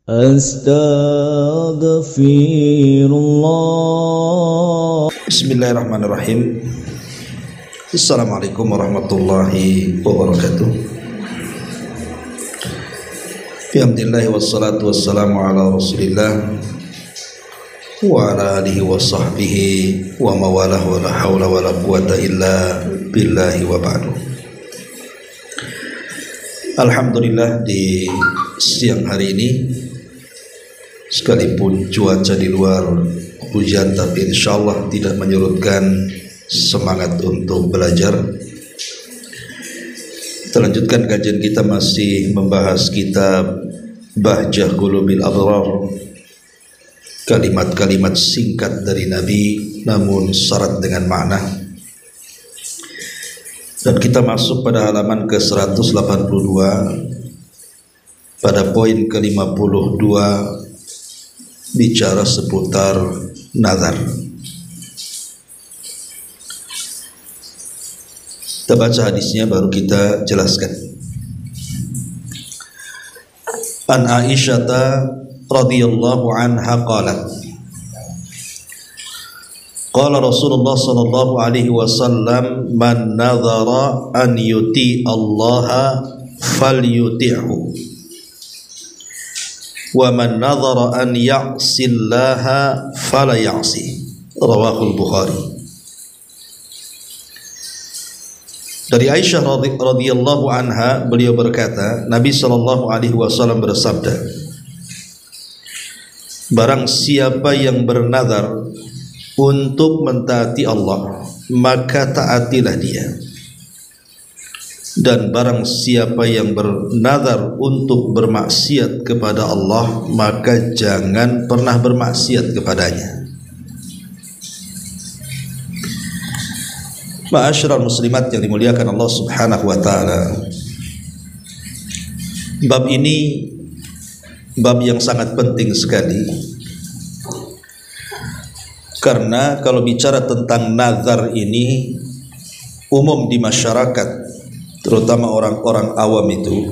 Astaghfirullah. Bismillahirrahmanirrahim. Assalamualaikum warahmatullahi wabarakatuh. Alhamdulillah wassalatu wassalamu ala Rasulillah wa ala alihi wa sahbihi wa mawalah wa la hawla wa la quwata illa billahi wa ba'du. Alhamdulillah, di siang hari ini sekalipun cuaca di luar hujan, tapi insyaallah tidak menyurutkan semangat untuk belajar. Kita lanjutkan kajian kita, masih membahas kitab Bahjah Qulubil Abrar, kalimat-kalimat singkat dari Nabi namun syarat dengan makna. Dan kita masuk pada halaman ke-182 pada poin ke-52, bicara seputar nazar. Kita baca hadisnya baru kita jelaskan. An Aisyah radhiyallahu anha qalat, qala Rasulullah sallallahu alaihi wasallam, man nadhara an yuti Allah falyuti'hu wa man nadhara an ya'sillaha fala ya'si. Rawahul Bukhari. Dari Aisyah radhiyallahu anha, beliau berkata, Nabi sallallahu alaihi wasallam bersabda, barang siapa yang bernazar untuk mentaati Allah, maka taatilah dia. Dan barang siapa yang bernazar untuk bermaksiat kepada Allah, maka jangan pernah bermaksiat kepadanya. Ma'asyiral muslimat yang dimuliakan Allah Subhanahu wa taala, bab ini bab yang sangat penting sekali, karena kalau bicara tentang nazar ini, umum di masyarakat, terutama orang-orang awam itu,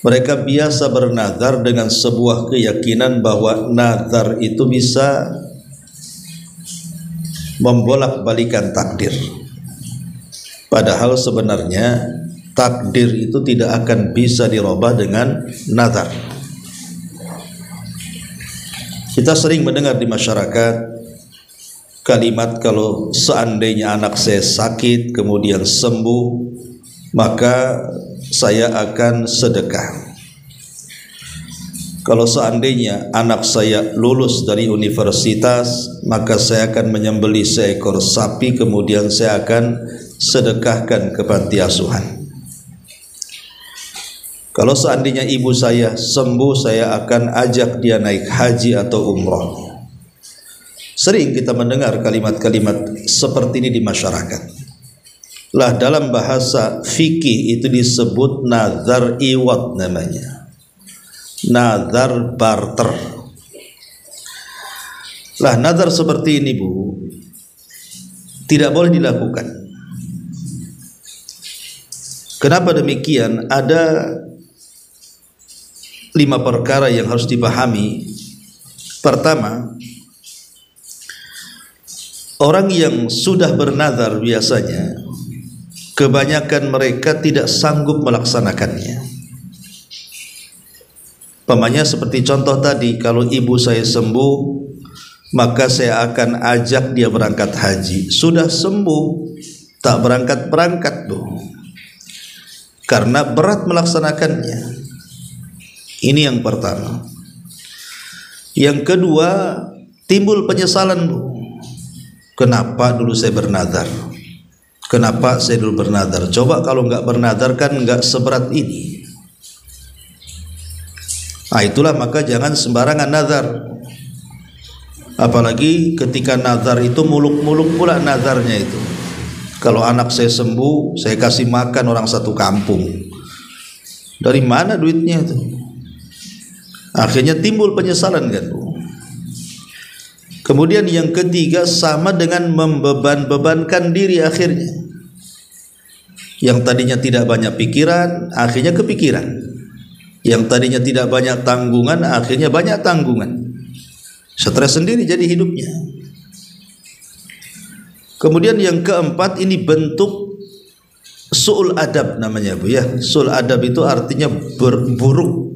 mereka biasa bernazar dengan sebuah keyakinan bahwa nazar itu bisa membolak-balikan takdir. Padahal sebenarnya takdir itu tidak akan bisa dirubah dengan nazar. Kita sering mendengar di masyarakat kalimat, kalau seandainya anak saya sakit kemudian sembuh, maka saya akan sedekah. Kalau seandainya anak saya lulus dari universitas, maka saya akan menyembelih seekor sapi kemudian saya akan sedekahkan ke panti asuhan. Kalau seandainya ibu saya sembuh, saya akan ajak dia naik haji atau umroh. Sering kita mendengar kalimat-kalimat seperti ini di masyarakat. Lah, dalam bahasa fikih itu disebut nazar iwad namanya. Nazar barter. Lah, nazar seperti ini, Bu, tidak boleh dilakukan. Kenapa demikian? Ada 5 perkara yang harus dipahami. Pertama, orang yang sudah bernazar biasanya kebanyakan mereka tidak sanggup melaksanakannya. Pamannya seperti contoh tadi, kalau ibu saya sembuh, maka saya akan ajak dia berangkat haji. Sudah sembuh, tak berangkat-berangkat, Bu, karena berat melaksanakannya. Ini yang pertama. Yang kedua, timbul penyesalan, Bu. Kenapa dulu saya bernazar? Kenapa saya dulu bernazar? Coba kalau nggak bernazar kan nggak seberat ini. Nah, itulah, maka jangan sembarangan nazar. Apalagi ketika nazar itu muluk-muluk pula nazarnya itu. Kalau anak saya sembuh, saya kasih makan orang satu kampung. Dari mana duitnya itu? Akhirnya timbul penyesalan, kan, Bu? Kemudian yang ketiga, sama dengan membeban-bebankan diri akhirnya. Yang tadinya tidak banyak pikiran, akhirnya kepikiran. Yang tadinya tidak banyak tanggungan, akhirnya banyak tanggungan. Stres sendiri jadi hidupnya. Kemudian yang keempat, ini bentuk su'ul adab namanya, Bu, ya. Su'ul adab itu artinya buruk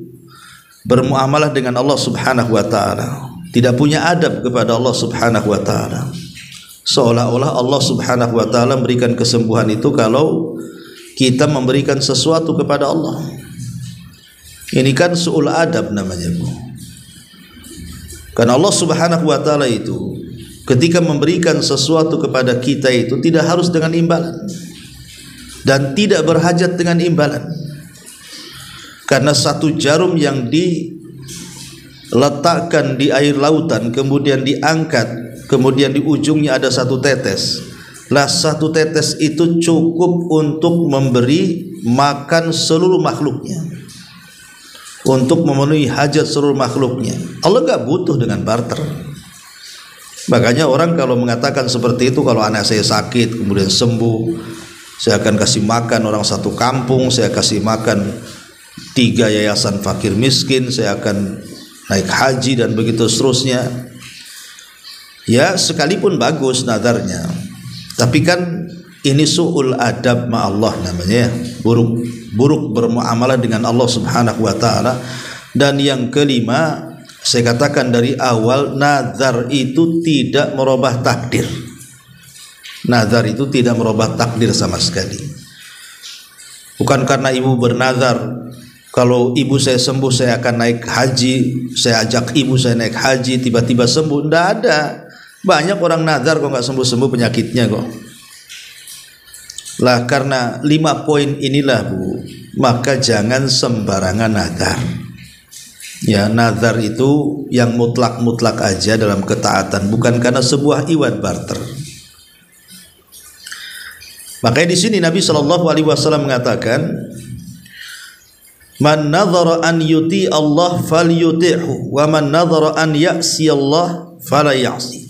bermuamalah dengan Allah Subhanahu wa taala. Tidak punya adab kepada Allah Subhanahu wa taala. Seolah-olah Allah Subhanahu wa taala memberikan kesembuhan itu kalau kita memberikan sesuatu kepada Allah. Ini kan su'ul adab namanya, Bu. Karena Allah Subhanahu wa taala itu ketika memberikan sesuatu kepada kita itu tidak harus dengan imbalan dan tidak berhajat dengan imbalan. Karena satu jarum yang diletakkan di air lautan kemudian diangkat, kemudian di ujungnya ada satu tetes. Lah satu tetes itu cukup untuk memberi makan seluruh makhluknya, untuk memenuhi hajat seluruh makhluknya. Allah gak butuh dengan barter. Makanya orang kalau mengatakan seperti itu, kalau anak saya sakit kemudian sembuh, saya akan kasih makan orang satu kampung, saya kasih makan 3 yayasan fakir miskin, saya akan naik haji dan begitu seterusnya. Ya, sekalipun bagus nadarnya, tapi kan ini su'ul adab ma Allah namanya, buruk bermuamalah dengan Allah Subhanahu wa taala. Dan yang kelima, saya katakan dari awal, nazar itu tidak merubah takdir. Nazar itu tidak merubah takdir sama sekali. Bukan karena ibu bernazar, kalau ibu saya sembuh saya akan naik haji, saya ajak ibu saya naik haji, tiba-tiba sembuh. Tidak ada. Banyak orang nazar kok nggak sembuh-sembuh penyakitnya kok. Lah karena 5 poin inilah, Bu, maka jangan sembarangan nazar. Ya, nazar itu yang mutlak-mutlak aja dalam ketaatan, bukan karena sebuah iwad barter. Makanya di sini Nabi SAW mengatakan, man nadhara an yuti Allah falyuti'hu wa man nadhara an ya'si Allah fala ya'si.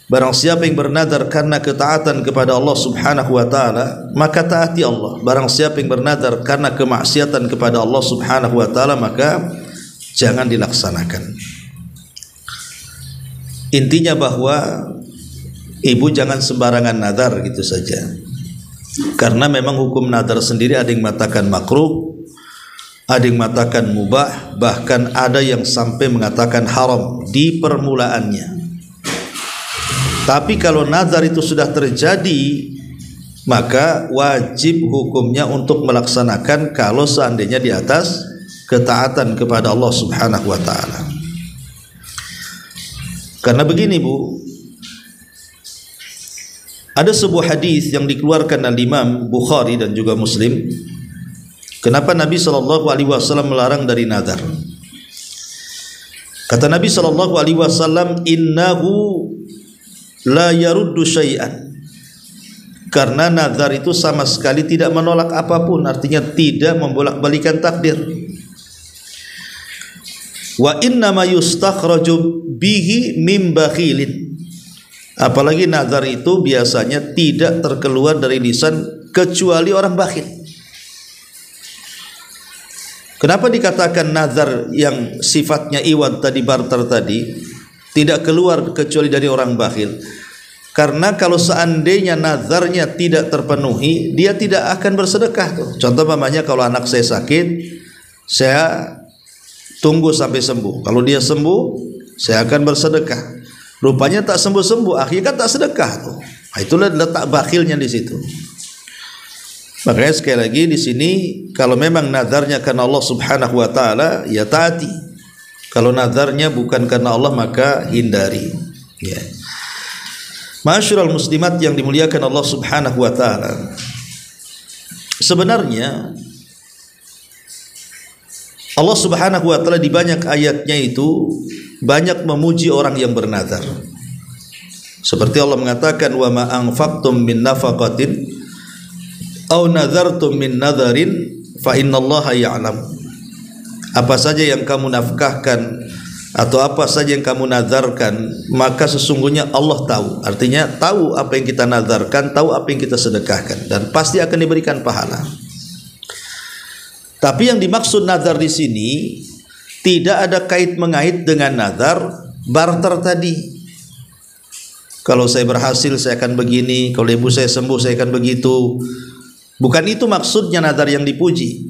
Barang siapa yang bernadar karena ketaatan kepada Allah Subhanahu wa taala, maka taati Allah. Barang siapa yang bernadar karena kemaksiatan kepada Allah Subhanahu wa taala, maka jangan dilaksanakan. Intinya bahwa ibu jangan sembarangan nadar gitu saja. Karena memang hukum nadar sendiri ada yang mengatakan makruh, ada yang mengatakan mubah, bahkan ada yang sampai mengatakan haram di permulaannya. Tapi kalau nazar itu sudah terjadi, maka wajib hukumnya untuk melaksanakan kalau seandainya di atas ketaatan kepada Allah Subhanahu wa taala. Karena begini, Bu, ada sebuah hadis yang dikeluarkan oleh Imam Bukhari dan juga Muslim. Kenapa Nabi SAW melarang dari nazar? Kata Nabi SAW, innahu la yaruddu syai'an. Karena nazar itu sama sekali tidak menolak apapun, artinya tidak membolak-balikan takdir. Wa inna ma yustakhraju bihi mim bakhilin. Apalagi nazar itu biasanya tidak terkeluar dari lisan kecuali orang bakhil. Kenapa dikatakan nazar yang sifatnya iwad tadi, barter tadi, tidak keluar kecuali dari orang bakhil? Karena kalau seandainya nazarnya tidak terpenuhi, dia tidak akan bersedekah tuh. Contoh mamanya, kalau anak saya sakit, saya tunggu sampai sembuh. Kalau dia sembuh, saya akan bersedekah. Rupanya tak sembuh-sembuh, akhirnya kan tak sedekah tuh. Nah, itulah letak bakhilnya di situ. Makanya sekali lagi di sini, kalau memang nazarnya karena Allah Subhanahu wa taala, ya taati. Kalau nazarnya bukan karena Allah, maka hindari. Ya. Ma'asyiral muslimat yang dimuliakan Allah Subhanahu wa taala. Sebenarnya Allah Subhanahu wa taala di banyak ayatnya itu banyak memuji orang yang bernazar. Seperti Allah mengatakan, wa ma anfaqtum min nafaqatin aw nazartum min nadharin fa innallaha ya'lam. Apa saja yang kamu nafkahkan atau apa saja yang kamu nazarkan, maka sesungguhnya Allah tahu. Artinya tahu apa yang kita nazarkan, tahu apa yang kita sedekahkan, dan pasti akan diberikan pahala. Tapi yang dimaksud nazar di sini tidak ada kait mengait dengan nazar barter tadi. Kalau saya berhasil saya akan begini, kalau ibu saya sembuh saya akan begitu. Bukan itu maksudnya nazar yang dipuji.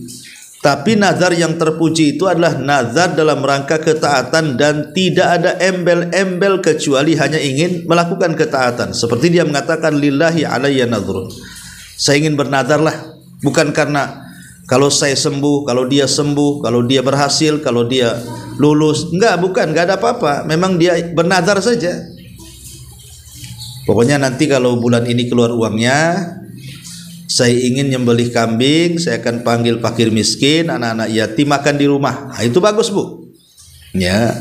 Tapi nazar yang terpuji itu adalah nazar dalam rangka ketaatan dan tidak ada embel-embel kecuali hanya ingin melakukan ketaatan. Seperti dia mengatakan lillahi alayya nadhrun. Saya ingin bernazar lah, bukan karena kalau saya sembuh, kalau dia sembuh, kalau dia berhasil, kalau dia lulus. Bukan, enggak ada apa-apa. Memang dia bernazar saja. Pokoknya nanti kalau bulan ini keluar uangnya, saya ingin nyembelih kambing, saya akan panggil fakir miskin, anak-anak yatim makan di rumah. Nah, itu bagus, Bu. Ya.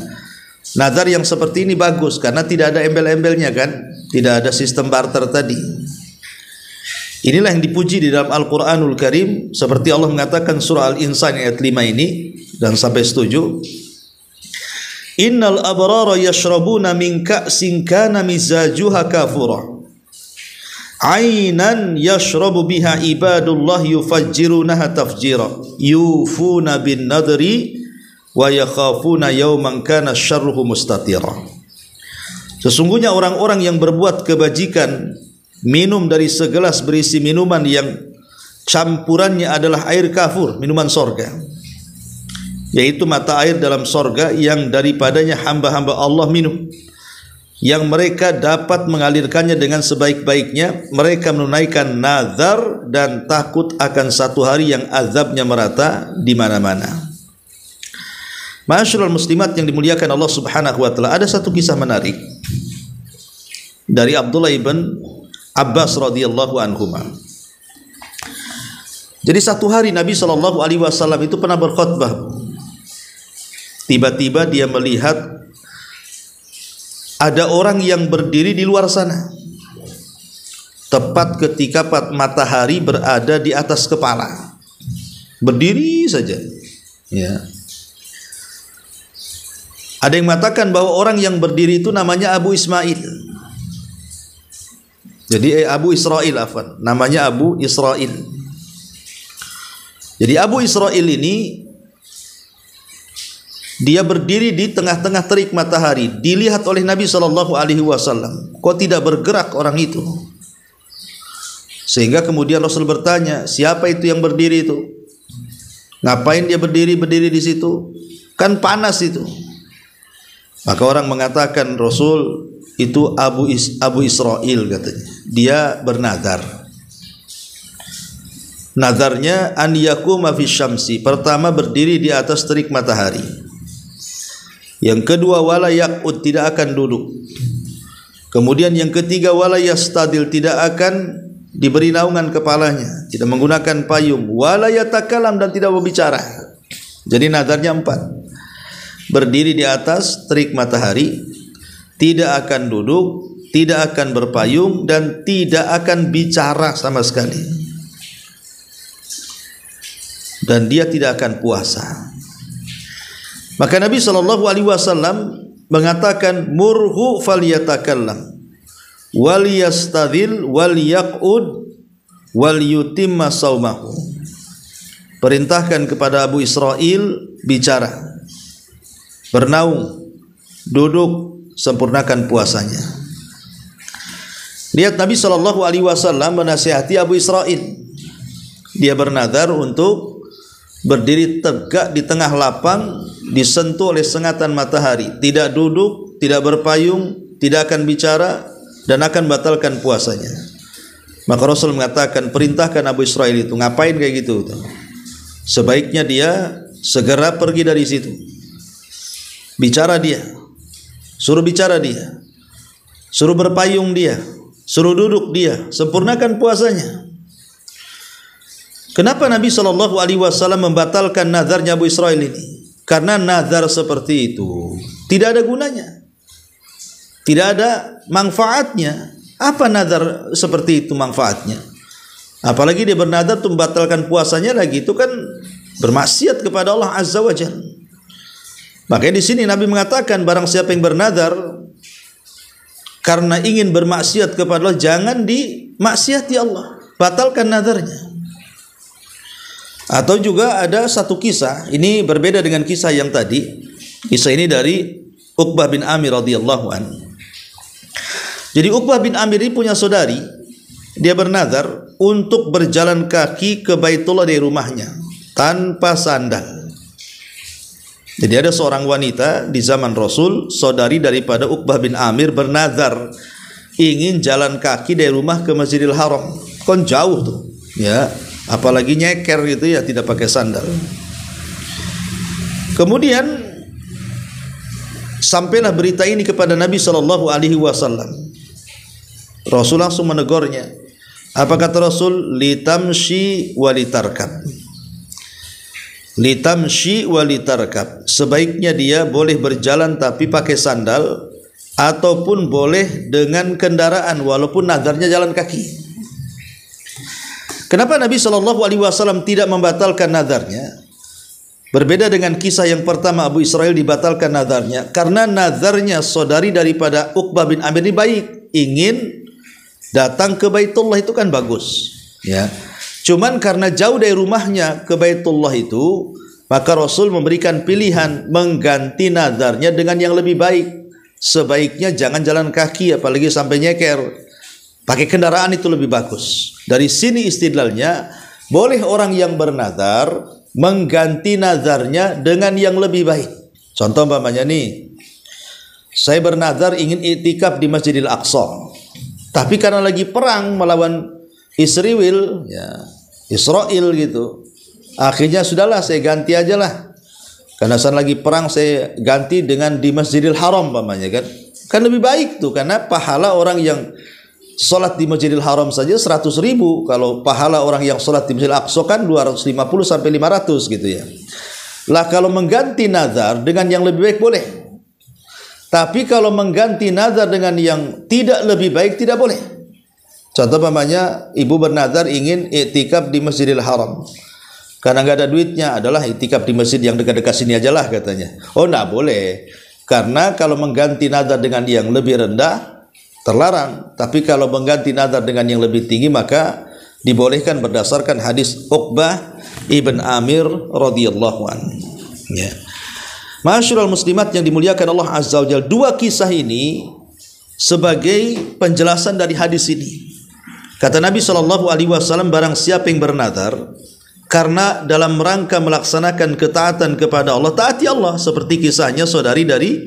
Nazar yang seperti ini bagus karena tidak ada embel-embelnya kan? Tidak ada sistem barter tadi. Inilah yang dipuji di dalam Al-Qur'anul Karim, seperti Allah mengatakan surah Al-Insan ayat 5 ini dan sampai 7. Innal abrara yashrabuna min ka'sin kana mizajuha kafura. Ainan yashrabu biha ibadullah yufajjirunaha tafjira. Yufuna bin nadri wa yakhafuna yawman kana syarruhu mustatira. Sesungguhnya orang-orang yang berbuat kebajikan minum dari segelas berisi minuman yang campurannya adalah air kafur, minuman sorga, yaitu mata air dalam sorga yang daripadanya hamba-hamba Allah minum, yang mereka dapat mengalirkannya dengan sebaik-baiknya. Mereka menunaikan nazar dan takut akan satu hari yang azabnya merata di mana-mana. Ma'asyiral muslimat yang dimuliakan Allah Subhanahu wa taala, ada satu kisah menarik dari Abdullah ibn Abbas radhiyallahu anhuma. Jadi satu hari Nabi sallallahu alaihi wasallam itu pernah berkhutbah. Tiba-tiba dia melihat ada orang yang berdiri di luar sana, tepat ketika matahari berada di atas kepala, berdiri saja. Ya. Ada yang mengatakan bahwa orang yang berdiri itu namanya Abu Ismail. Jadi Abu Israil, namanya Abu Israil. Jadi Abu Israil ini dia berdiri di tengah-tengah terik matahari, dilihat oleh Nabi sallallahu alaihi wasallam. Kok tidak bergerak orang itu? Sehingga kemudian Rasul bertanya, siapa itu yang berdiri itu? Ngapain dia berdiri di situ? Kan panas itu. Maka orang mengatakan, Rasul, itu Abu Israil katanya. Dia bernazar. Nazarnya an yakuma fi syamsi. Pertama, berdiri di atas terik matahari. Yang kedua, wala yaqud, tidak akan duduk. Kemudian yang ketiga, wala yastadil, tidak akan diberi naungan kepalanya, tidak menggunakan payung. Wala yatakalam, dan tidak berbicara. Jadi nazarnya 4. Berdiri di atas terik matahari, tidak akan duduk, tidak akan berpayung, dan tidak akan bicara sama sekali. Dan dia tidak akan puasa. Maka Nabi sallallahu alaihi wasallam mengatakan, murhu falyatakallam wal yastadhil wal yaqud wal yutimma saumahu. Perintahkan kepada Abu Israil bicara, bernaung, duduk, sempurnakan puasanya. Lihat, Nabi sallallahu alaihi wasallam menasihati Abu Israil. Dia bernazar untuk berdiri tegak di tengah lapang, disentuh oleh sengatan matahari, tidak duduk, tidak berpayung, tidak akan bicara, dan akan batalkan puasanya. Maka Rasul mengatakan, perintahkan Abu Israil itu. Ngapain kayak gitu? Sebaiknya dia segera pergi dari situ. Bicara dia, suruh bicara dia, suruh berpayung dia, suruh duduk dia, sempurnakan puasanya. Kenapa Nabi sallallahu alaihi wasallam membatalkan nazarnya Abu Israil ini? Karena nazar seperti itu tidak ada gunanya, tidak ada manfaatnya. Apa nazar seperti itu manfaatnya? Apalagi dia bernazar untuk membatalkan puasanya lagi, itu kan bermaksiat kepada Allah Azza wa Jalla. Makanya di sini Nabi mengatakan, barang siapa yang bernazar karena ingin bermaksiat kepada Allah, jangan dimaksiati Allah, batalkan nazarnya. Atau juga ada satu kisah, ini berbeda dengan kisah yang tadi. Kisah ini dari Uqbah bin Amir radhiyallahu an. Jadi Uqbah bin Amir ini punya saudari, dia bernazar untuk berjalan kaki ke Baitullah dari rumahnya tanpa sandal. Jadi ada seorang wanita di zaman Rasul, saudari daripada Uqbah bin Amir, bernazar ingin jalan kaki dari rumah ke Masjidil Haram. Kan jauh tuh, ya. Apalagi nyeker gitu ya, tidak pakai sandal. Kemudian sampailah berita ini kepada Nabi sallallahu alaihi wasallam. Rasul langsung menegurnya. Apa kata Rasul? Litamshi walitarkab. Litamshi walitarkab. Sebaiknya dia boleh berjalan tapi pakai sandal, ataupun boleh dengan kendaraan walaupun nazarnya jalan kaki. Kenapa Nabi SAW tidak membatalkan nazarnya? Berbeda dengan kisah yang pertama, Abu Israil dibatalkan nazarnya karena nazarnya saudari daripada Uqbah bin Amir ini baik, ingin datang ke Baitullah, itu kan bagus, ya. Cuman karena jauh dari rumahnya ke Baitullah itu, maka Rasul memberikan pilihan mengganti nazarnya dengan yang lebih baik. Sebaiknya jangan jalan kaki, apalagi sampai nyeker. Pakai kendaraan itu lebih bagus. Dari sini istidlalnya, boleh orang yang bernazar mengganti nazarnya dengan yang lebih baik. Contoh umpamanya nih, saya bernazar ingin iktikaf di Masjidil Aqsa, tapi karena lagi perang melawan Israel, ya, Israel gitu, akhirnya sudahlah saya ganti aja lah. Karena saat lagi perang saya ganti dengan di Masjidil Haram umpamanya, kan lebih baik tuh, karena pahala orang yang sholat di Masjidil Haram saja 100.000. Kalau pahala orang yang sholat di Masjidil Aqsa kan 250 sampai 500 gitu ya. Lah kalau mengganti nazar dengan yang lebih baik boleh. Tapi kalau mengganti nazar dengan yang tidak lebih baik tidak boleh. Contoh umpamanya ibu bernazar ingin iktikaf di Masjidil Haram. Karena nggak ada duitnya, adalah iktikaf di masjid yang dekat-dekat sini aja lah katanya. Oh, nggak boleh. Karena kalau mengganti nazar dengan yang lebih rendah terlarang, tapi kalau mengganti nazar dengan yang lebih tinggi maka dibolehkan berdasarkan hadis Uqbah ibn Amir radhiyallahu anhu. Ya. Ma'asyiral muslimat yang dimuliakan Allah Azza wa Jalla, dua kisah ini sebagai penjelasan dari hadis ini. Kata Nabi sallallahu alaihi wasallam, barang siapa yang bernazar karena dalam rangka melaksanakan ketaatan kepada Allah, taati Allah, seperti kisahnya saudari dari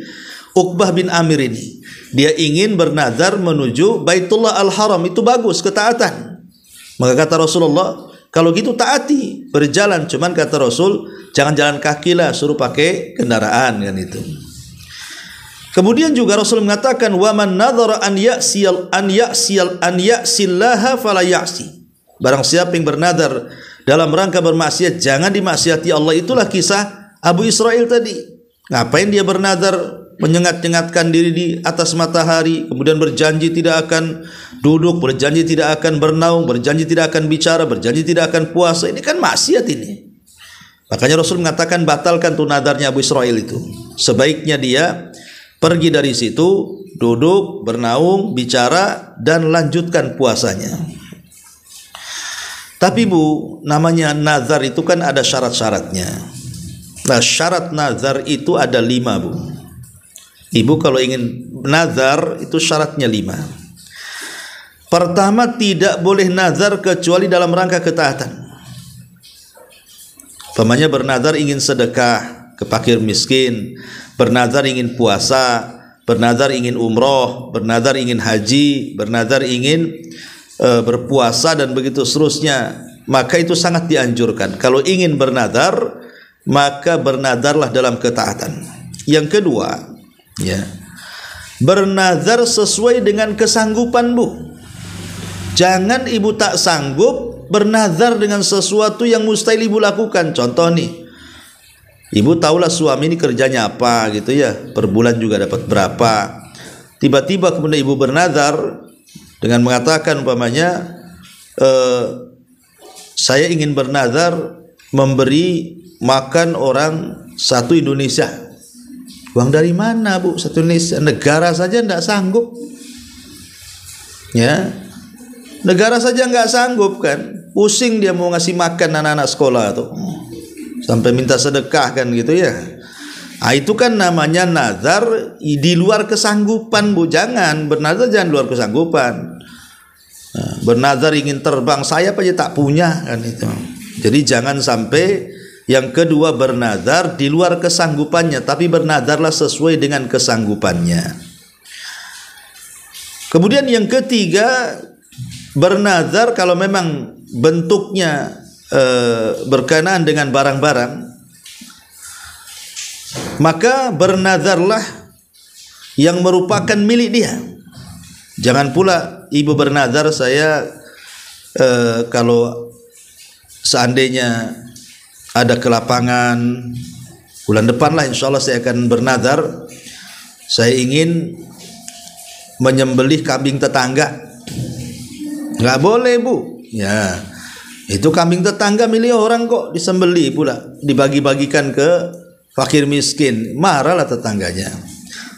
Uqbah bin Amir ini. Dia ingin bernazar menuju Baitullah Al-Haram, itu bagus, ketaatan. Maka kata Rasulullah, kalau gitu taati, berjalan. Cuman kata Rasul, jangan jalan kaki lah, suruh pakai kendaraan, kan itu. Kemudian juga Rasul mengatakan, wa man nadhara an ya'sillaha fala ya'si. Barang siapa yang bernazar dalam rangka bermaksiat, jangan dimaksiati Allah. Itulah kisah Abu Israil tadi. Ngapain dia bernazar menyengat-nyengatkan diri di atas matahari, kemudian berjanji tidak akan duduk, berjanji tidak akan bernaung, berjanji tidak akan bicara, berjanji tidak akan puasa. Ini kan maksiat ini. Makanya Rasul mengatakan batalkan tuh nadarnya Abu Israil itu. Sebaiknya dia pergi dari situ, duduk, bernaung, bicara, dan lanjutkan puasanya. Tapi Bu, namanya nazar itu kan ada syarat-syaratnya. Nah, syarat nazar itu ada 5 Bu. Ibu kalau ingin nazar itu syaratnya 5. Pertama, tidak boleh nazar kecuali dalam rangka ketaatan. Umpamanya bernazar ingin sedekah ke fakir miskin, bernazar ingin puasa, bernazar ingin umroh, bernazar ingin haji, bernazar ingin berpuasa, dan begitu seterusnya. Maka itu sangat dianjurkan. Kalau ingin bernazar, maka bernazarlah dalam ketaatan. Yang kedua, ya, bernazar sesuai dengan kesanggupan Bu. Jangan ibu tak sanggup bernazar dengan sesuatu yang mustahil ibu lakukan. Contoh nih, ibu tahulah suami ini kerjanya apa gitu ya, per bulan juga dapat berapa. Tiba-tiba kemudian ibu bernazar dengan mengatakan umpamanya, saya ingin bernazar memberi makan orang satu Indonesia. Uang dari mana Bu? Satu Indonesia, negara saja tidak sanggup. Ya, negara saja nggak sanggup kan. pusing dia mau ngasih makan anak-anak sekolah tuh, sampai minta sedekah kan gitu ya. Itu kan namanya nazar di luar kesanggupan, Bu. Jangan bernazar, jangan luar kesanggupan. Bernazar ingin terbang, saya aja tak punya kan itu. Jadi jangan sampai. Yang kedua, bernazar di luar kesanggupannya, tapi bernazarlah sesuai dengan kesanggupannya. Kemudian yang ketiga, bernazar kalau memang bentuknya berkenaan dengan barang-barang, maka bernazarlah yang merupakan milik dia. Jangan pula ibu bernazar, saya kalau seandainya ada ke lapangan bulan depan lah, insya Allah saya akan bernazar, saya ingin menyembelih kambing tetangga. Nggak boleh, Bu. Ya, itu kambing tetangga milik orang kok, disembelih pula, dibagi-bagikan ke fakir miskin, marahlah tetangganya.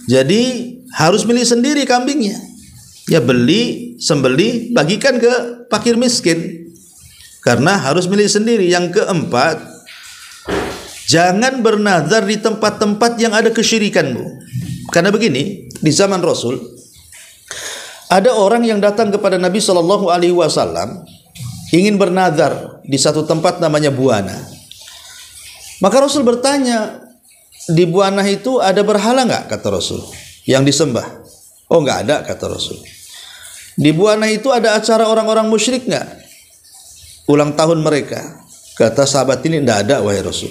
Jadi harus milih sendiri kambingnya. Ya beli, sembelih, bagikan ke fakir miskin. Karena harus milih sendiri. Yang keempat, jangan bernazar di tempat-tempat yang ada kesyirikan, Bu. Karena begini, di zaman Rasul ada orang yang datang kepada Nabi SAW ingin bernazar di satu tempat namanya Buana. Maka Rasul bertanya, di Buana itu ada berhala nggak? Kata Rasul, yang disembah. Oh, nggak ada, kata Rasul. Di Buana itu ada acara orang-orang musyrik nggak? Ulang tahun mereka. Kata sahabat ini, tidak ada, wahai Rasul.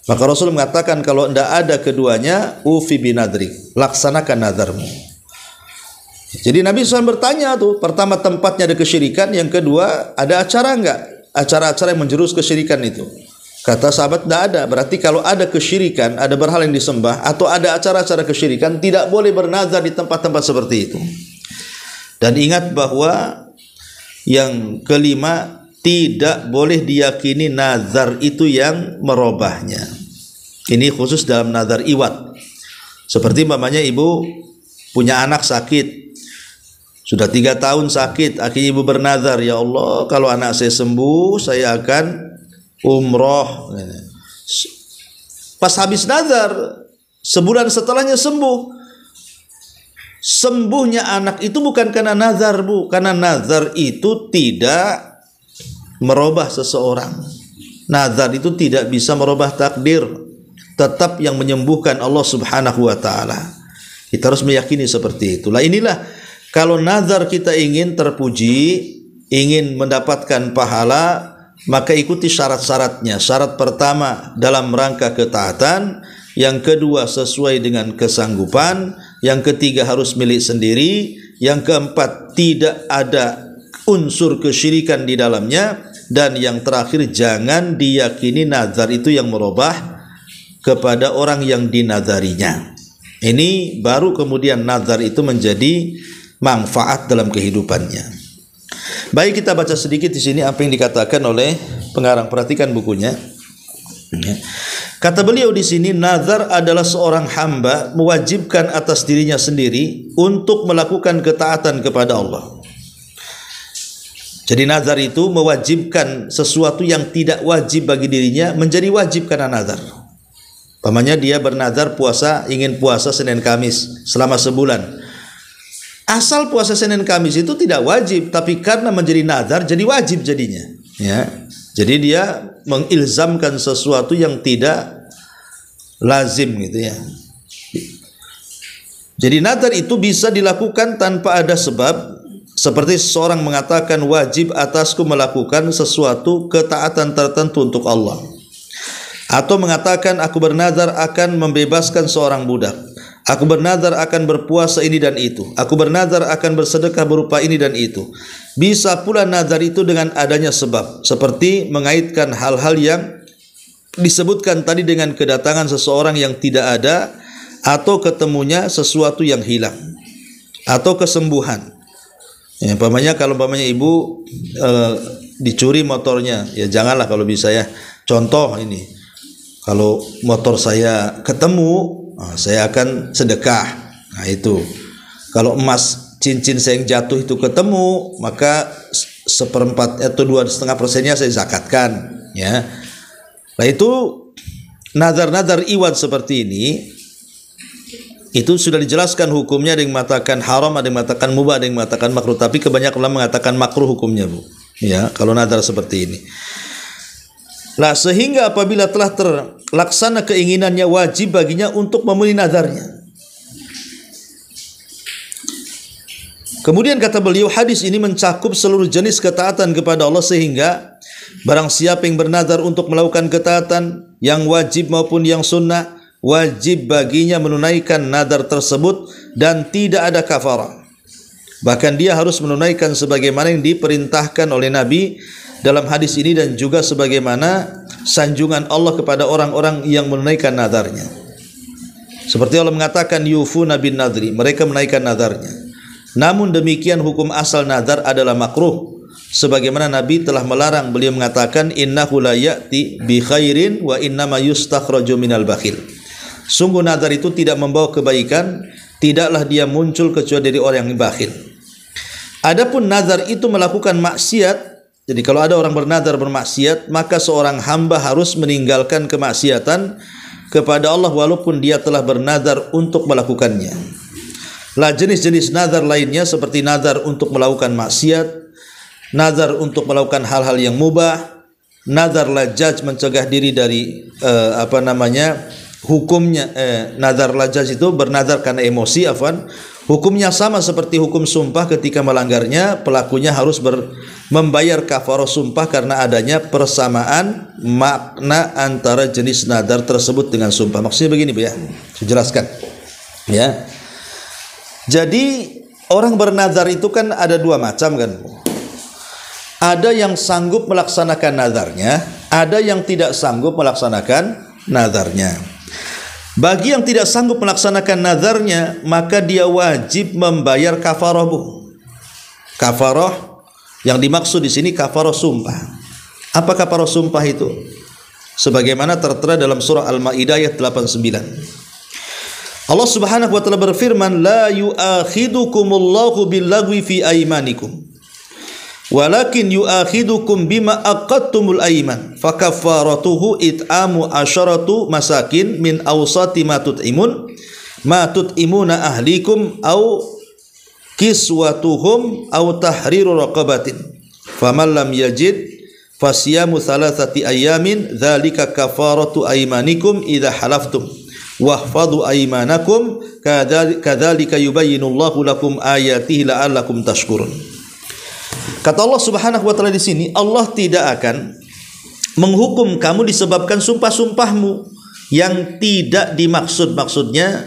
Maka Rasul mengatakan, kalau tidak ada keduanya, ufi binadrik, laksanakan nazarmu. Jadi Nabi SAW bertanya tuh, pertama tempatnya ada kesyirikan, yang kedua ada acara enggak? Acara-acara yang menjurus kesyirikan itu. Kata sahabat, tidak ada. Berarti kalau ada kesyirikan, ada berhala yang disembah, atau ada acara-acara kesyirikan, tidak boleh bernazar di tempat-tempat seperti itu. Dan ingat bahwa yang kelima, tidak boleh diyakini nazar itu yang merubahnya. Ini khusus dalam nazar iwat. Seperti mamanya ibu punya anak sakit, sudah 3 tahun sakit, akhirnya ibu bernazar, ya Allah, kalau anak saya sembuh, saya akan umroh. Pas habis nazar, sebulan setelahnya sembuh. Sembuhnya anak itu bukan karena nazar, Bu. Karena nazar itu tidak merubah seseorang. Nazar itu tidak bisa merubah takdir. Tetap yang menyembuhkan Allah Subhanahu wa taala. Kita harus meyakini seperti itulah. Inilah kalau nazar kita ingin terpuji, ingin mendapatkan pahala, maka ikuti syarat-syaratnya. Syarat pertama dalam rangka ketaatan, yang kedua sesuai dengan kesanggupan, yang ketiga harus milik sendiri, yang keempat tidak ada unsur kesyirikan di dalamnya, dan yang terakhir jangan diyakini nazar itu yang merubah kepada orang yang dinazarinya. Ini baru kemudian nazar itu menjadi manfaat dalam kehidupannya. Baik, kita baca sedikit di sini apa yang dikatakan oleh pengarang. Perhatikan bukunya. Kata beliau di sini, nazar adalah seorang hamba mewajibkan atas dirinya sendiri untuk melakukan ketaatan kepada Allah. Jadi nazar itu mewajibkan sesuatu yang tidak wajib bagi dirinya menjadi wajib karena nazar. Pamannya dia bernazar puasa, ingin puasa Senin Kamis selama sebulan. Asal puasa Senin Kamis itu tidak wajib, tapi karena menjadi nazar jadi wajib jadinya. Ya, jadi dia mengilzamkan sesuatu yang tidak lazim gitu ya. Jadi nazar itu bisa dilakukan tanpa ada sebab. Seperti seseorang mengatakan, wajib atasku melakukan sesuatu ketaatan tertentu untuk Allah. Atau mengatakan, aku bernazar akan membebaskan seorang budak. Aku bernazar akan berpuasa ini dan itu. Aku bernazar akan bersedekah berupa ini dan itu. Bisa pula nazar itu dengan adanya sebab. Seperti mengaitkan hal-hal yang disebutkan tadi dengan kedatangan seseorang yang tidak ada, atau ketemunya sesuatu yang hilang, atau kesembuhan. Ya, pamannya kalau pamannya ibu dicuri motornya, ya janganlah kalau bisa ya. Contoh ini, kalau motor saya ketemu, saya akan sedekah. Nah itu. Kalau emas cincin saya yang jatuh itu ketemu, maka 1/4 atau 2,5%-nya saya zakatkan, ya. Nah itu nazar-nazar iwad seperti ini, itu sudah dijelaskan hukumnya. Ada yang mengatakan haram, ada yang mengatakan mubah, ada yang mengatakan makruh. Tapi kebanyakan ulama mengatakan makruh hukumnya, Bu. Ya, kalau nazar seperti ini. Nah, sehingga apabila telah terlaksana keinginannya, wajib baginya untuk memenuhi nazarnya. Kemudian kata beliau, hadis ini mencakup seluruh jenis ketaatan kepada Allah, sehingga barang siapa yang bernazar untuk melakukan ketaatan yang wajib maupun yang sunnah, wajib baginya menunaikan nazar tersebut dan tidak ada kafarah. Bahkan dia harus menunaikan sebagaimana yang diperintahkan oleh Nabi dalam hadis ini, dan juga sebagaimana sanjungan Allah kepada orang-orang yang menunaikan nazarnya. Seperti Allah mengatakan yufuna bin nadri, mereka menunaikan nazarnya. Namun demikian hukum asal nazar adalah makruh, sebagaimana Nabi telah melarang. Beliau mengatakan innahu la ya'ti bi khairin wa innama yustakhraju minal bakhil. Sungguh nazar itu tidak membawa kebaikan, tidaklah dia muncul kecuali dari orang yang bakhil. Adapun nazar itu melakukan maksiat, jadi kalau ada orang bernazar bermaksiat, maka seorang hamba harus meninggalkan kemaksiatan kepada Allah walaupun dia telah bernazar untuk melakukannya. Lah jenis-jenis nazar lainnya seperti nazar untuk melakukan maksiat, nazar untuk melakukan hal-hal yang mubah, nazar lajaj mencegah diri dari hukumnya. Nazar lajaj itu bernazar karena emosi, hukumnya sama seperti hukum sumpah. Ketika melanggarnya, pelakunya harus membayar kafarah sumpah karena adanya persamaan makna antara jenis nazar tersebut dengan sumpah. Maksudnya begini, Bu, ya, saya jelaskan, ya. Jadi orang bernazar itu kan ada dua macam, kan, Bu. Ada yang sanggup melaksanakan nazarnya, ada yang tidak sanggup melaksanakan nazarnya. Bagi yang tidak sanggup melaksanakan nazarnya, maka dia wajib membayar kafarah, Bu. Kafarah yang dimaksud di sini kafarah sumpah. Apa kafarah sumpah itu? Sebagaimana tertera dalam surah Al-Maidah ayat 89. Allah Subhanahu wa taala berfirman, la yu'akhidukumullahu billagwi fi aymanikum walakin yu'akhidukum bima aqadtumul ayman fakaffaratuhu it'amu asyaratu masakin min awsati ma tut'imuna ahlikum au kiswatuhum au tahriru raqabatin faman lam yajid fasyamu thalathati ayamin dzalika kafaratu aymanikum idza halaftum wahfadhu aymanakum kadzalika yubayyinullahu lakum ayatihi la'allakum tashkurun. Kata Allah Subhanahu wa taala di sini, Allah tidak akan menghukum kamu disebabkan sumpah-sumpahmu yang tidak dimaksud-maksudnya,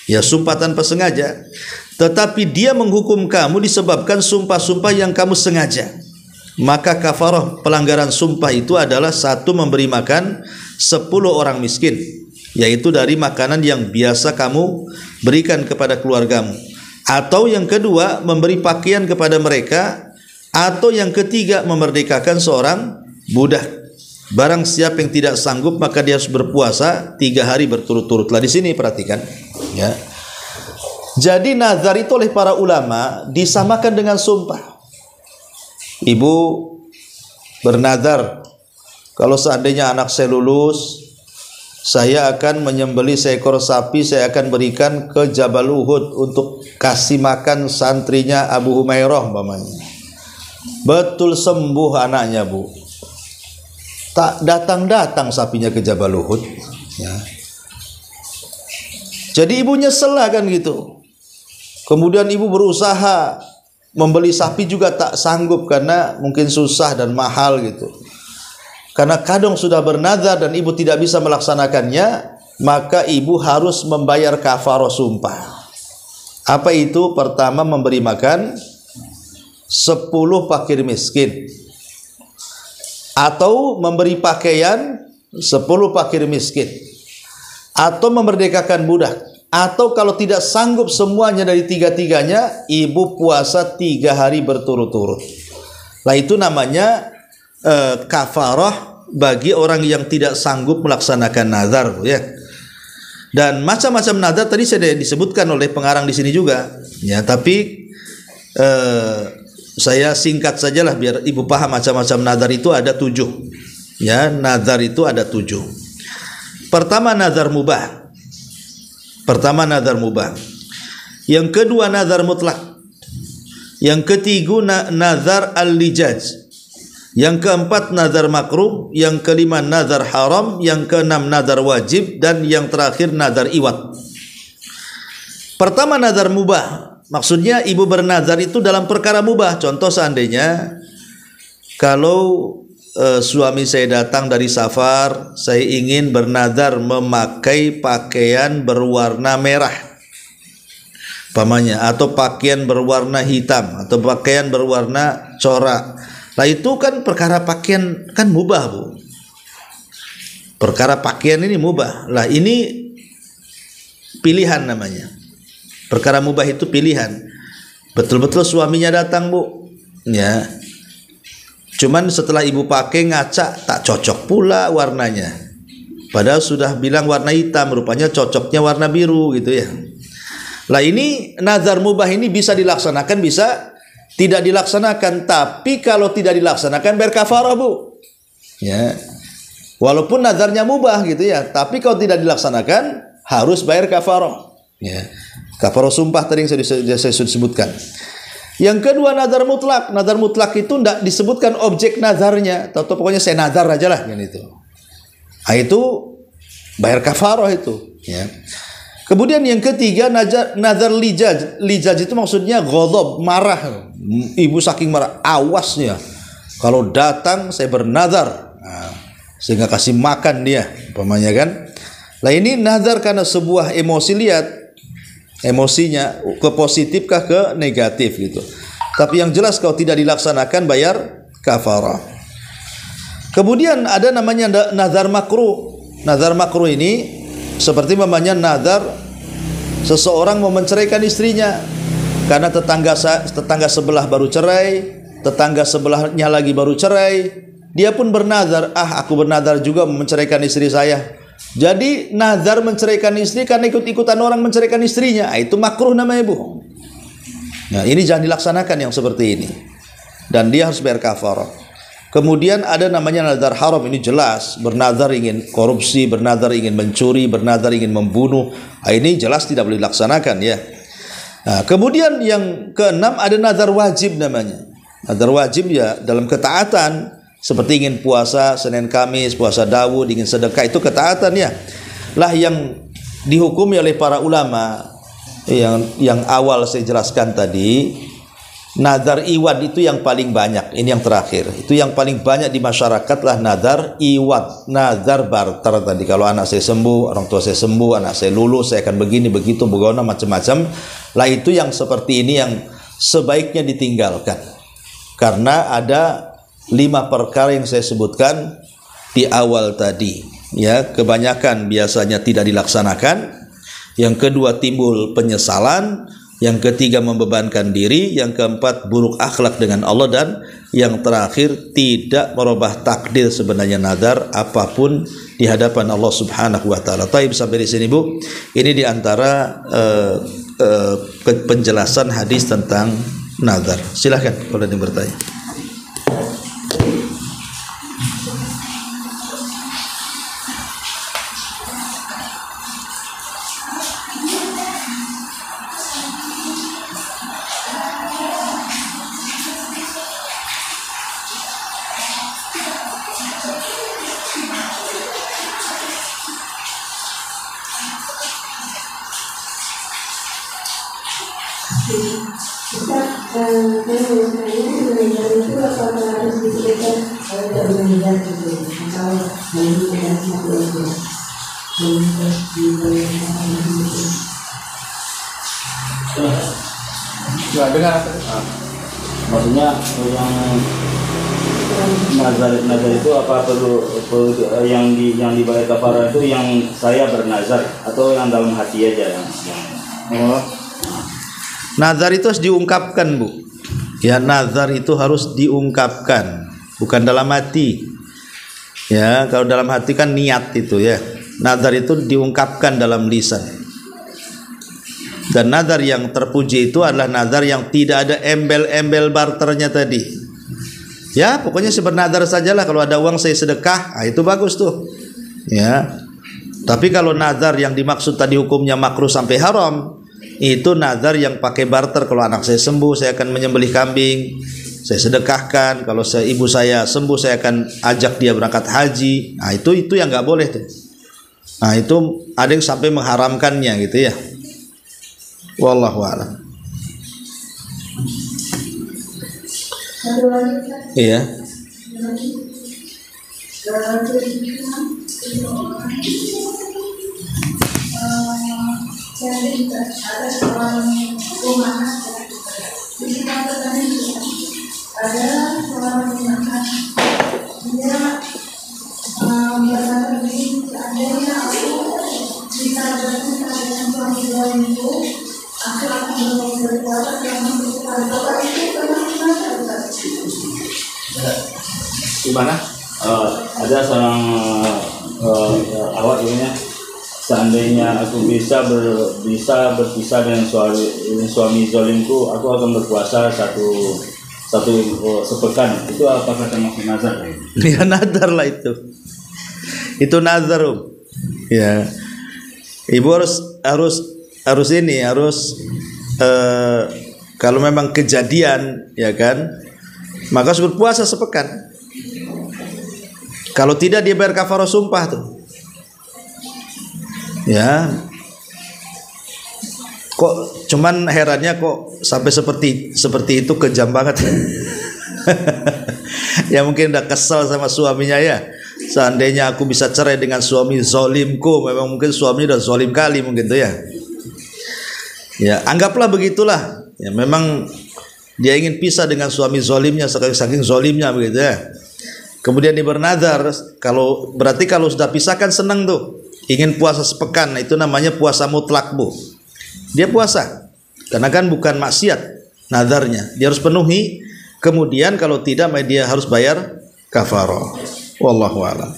ya sumpah tanpa sengaja, tetapi Dia menghukum kamu disebabkan sumpah-sumpah yang kamu sengaja. Maka kafarah pelanggaran sumpah itu adalah satu, memberi makan 10 orang miskin, yaitu dari makanan yang biasa kamu berikan kepada keluargamu, atau yang kedua memberi pakaian kepada mereka, atau yang ketiga memerdekakan seorang budak. Barang siapa yang tidak sanggup maka dia harus berpuasa 3 hari berturut-turut. Lah di sini perhatikan, ya. Jadi nazar itu oleh para ulama disamakan dengan sumpah. Ibu bernazar, kalau seandainya anak saya lulus, saya akan menyembelih seekor sapi, saya akan berikan ke Jabal Uhud untuk kasih makan santrinya Abu Humairah umpamanya. Betul sembuh anaknya, Bu. Tak datang-datang sapinya ke Jabal Uhud, ya. Jadi ibu nyesel lah, kan gitu. Kemudian ibu berusaha membeli sapi juga tak sanggup karena mungkin susah dan mahal gitu. Karena kadang sudah bernazar dan ibu tidak bisa melaksanakannya, maka ibu harus membayar kafarah sumpah. Apa itu? Pertama, memberi makan 10 fakir miskin, atau memberi pakaian 10 fakir miskin, atau memerdekakan budak, atau kalau tidak sanggup semuanya dari tiga-tiganya, ibu puasa 3 hari berturut-turut. Lah itu namanya kafarah bagi orang yang tidak sanggup melaksanakan nazar, ya. Dan macam-macam nazar tadi sudah disebutkan oleh pengarang di sini juga, ya. Tapi saya singkat sajalah biar ibu paham macam-macam nazar itu ada 7. Ya, nazar itu ada 7. Pertama nazar mubah. Yang kedua nazar mutlak. Yang ketiga nazar al-lijaj. Yang keempat nazar makruh. Yang kelima nazar haram. Yang keenam nazar wajib. Dan yang terakhir nazar iwad. Pertama nazar mubah. Maksudnya ibu bernazar itu dalam perkara mubah. Contoh seandainya kalau suami saya datang dari safar, saya ingin bernazar memakai pakaian berwarna merah, pamannya, atau pakaian berwarna hitam, atau pakaian berwarna corak. Lah itu kan perkara pakaian kan mubah, Bu. Perkara pakaian ini mubah. Lah ini pilihan namanya. Perkara mubah itu pilihan. Betul-betul suaminya datang, Bu. Ya. Cuman setelah ibu pakai ngaca tak cocok pula warnanya. Padahal sudah bilang warna hitam, rupanya cocoknya warna biru gitu ya. Lah ini nazar mubah ini bisa dilaksanakan, bisa tidak dilaksanakan. Tapi kalau tidak dilaksanakan berkafarah, Bu. Ya. Walaupun nazarnya mubah gitu ya, tapi kalau tidak dilaksanakan harus bayar kafarah. Ya. Kafarah sumpah tadi yang saya sudah sebutkan. Yang kedua nazar mutlak. Nazar mutlak itu tidak disebutkan objek nazarnya, atau pokoknya saya nazar aja lah kan itu. Nah, itu bayar kafarah itu. Ya. Kemudian yang ketiga nazar lijaj. Lijaj itu maksudnya ghadab, marah. Ibu saking marah, awasnya. Kalau datang saya bernazar, nah, sehingga kasih makan dia, umpamanya kan. Lah ini nazar karena sebuah emosi, lihat emosinya ke positifkah ke negatif gitu. Tapi yang jelas kalau tidak dilaksanakan bayar kafarah. Kemudian ada namanya nazar makruh. Nazar makruh ini seperti namanya nazar seseorang mau menceraikan istrinya karena tetangga sebelah baru cerai, tetangga sebelahnya lagi baru cerai. Dia pun bernazar, aku bernazar juga mau menceraikan istri saya. Jadi nazar menceraikan istri karena ikut-ikutan orang menceraikan istrinya. Itu makruh namanya, Bu. Nah, ini jangan dilaksanakan yang seperti ini. Dan dia harus bayar kafarah. Kemudian ada namanya nazar haram. Ini jelas bernazar ingin korupsi, bernazar ingin mencuri, bernazar ingin membunuh. Nah, ini jelas tidak boleh dilaksanakan ya. Nah, kemudian yang keenam ada nazar wajib namanya. Nazar wajib ya dalam ketaatan. Seperti ingin puasa Senin Kamis, puasa Daud, ingin sedekah, itu ketaatan ya. Lah yang dihukumi oleh para ulama yang awal saya jelaskan tadi, nazar iwad itu yang paling banyak. Ini yang terakhir. Itu yang paling banyak di masyarakat lah nazar iwad, nazar barter tadi. Kalau anak saya sembuh, orang tua saya sembuh, anak saya lulus, saya akan begini begitu, begono macam-macam. Lah itu yang seperti ini yang sebaiknya ditinggalkan. Karena ada 5 perkara yang saya sebutkan di awal tadi ya, kebanyakan biasanya tidak dilaksanakan. Yang kedua timbul penyesalan, yang ketiga membebankan diri, yang keempat buruk akhlak dengan Allah, dan yang terakhir tidak merubah takdir sebenarnya nazar apapun di hadapan Allah Subhanahu wa taala. Taib, sampai di sini, Bu. Ini di antara penjelasan hadis tentang nazar. Silakan kalau ada yang bertanya. Maksudnya yang nazar itu apa perlu yang dibayar kafarah itu yang saya bernazar atau yang dalam hati aja yang nazar itu harus diungkapkan, Bu. Ya, nazar itu harus diungkapkan, bukan dalam hati. Ya, kalau dalam hati kan niat itu ya. Nazar itu diungkapkan dalam lisan. Dan nazar yang terpuji itu adalah nazar yang tidak ada embel-embel barternya tadi. Ya, pokoknya saya bernazar sajalah, kalau ada uang saya sedekah, itu bagus tuh. Ya. Tapi kalau nazar yang dimaksud tadi hukumnya makruh sampai haram, itu nazar yang pakai barter. Kalau anak saya sembuh, saya akan menyembelih kambing, saya sedekahkan. Kalau ibu saya sembuh, saya akan ajak dia berangkat haji. Nah, itu yang nggak boleh tuh. Nah, itu ada yang sampai mengharamkannya gitu ya. Wallahu a'lam. Iya. Gimana? Ada seorang awak ini, seandainya aku bisa berpisah dengan suami zolimku, aku akan berpuasa satu sepekan. Itu apakah termasuk nazar? Ya, nazar lah itu. Itu nazar. Ya. Ibu harus ini kalau memang kejadian, ya kan, maka harus berpuasa sepekan. Kalau tidak, dia bayar kafarah sumpah tuh. Ya. Kok cuman herannya kok sampai seperti itu, kejam banget. Ya mungkin udah kesal sama suaminya ya. Seandainya aku bisa cerai dengan suami zolimku, memang mungkin suaminya udah zolim kali mungkin tuh ya. Ya, anggaplah begitulah. Ya, memang dia ingin pisah dengan suami zolimnya, saking zolimnya begitu ya. Kemudian dia bernazar, kalau sudah pisahkan senang tuh, ingin puasa sepekan, itu namanya puasa mutlak, Bu. Dia puasa, karena kan bukan maksiat nazarnya, dia harus penuhi. Kemudian kalau tidak, dia harus bayar kafarah. Wallahu a'lam.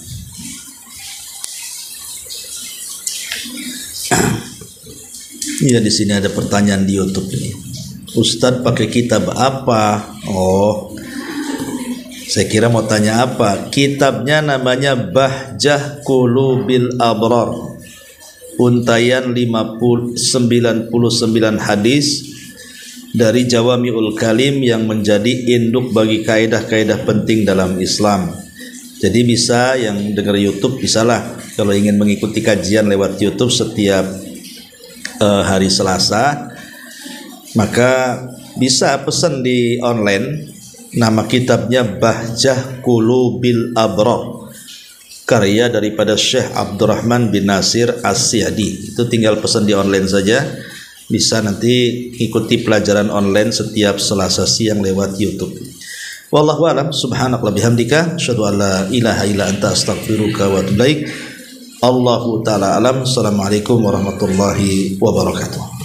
Iya, di sini ada pertanyaan di YouTube ini. Ustadz pakai kitab apa? Oh, saya kira mau tanya apa. Kitabnya namanya Bahjah Qulubil Abrar, untayan 99 hadis dari Jawami'ul Kalim yang menjadi induk bagi kaidah-kaidah penting dalam Islam. Jadi bisa yang dengar YouTube, bisalah kalau ingin mengikuti kajian lewat YouTube setiap hari Selasa, maka bisa pesan di online. Nama kitabnya Bahjah Qulubil Abrar, karya daripada Syekh Abdurrahman bin Nasir As-Sa'di. Itu tinggal pesan di online saja. Bisa nanti ikuti pelajaran online setiap Selasa siang lewat YouTube. Wallahu a'lam. Subhanallah bihamdika, asyhadu an la ilaha illa anta, astaghfiruka wa atubu ilaik. Allahu taala alam. Assalamualaikum warahmatullahi wabarakatuh.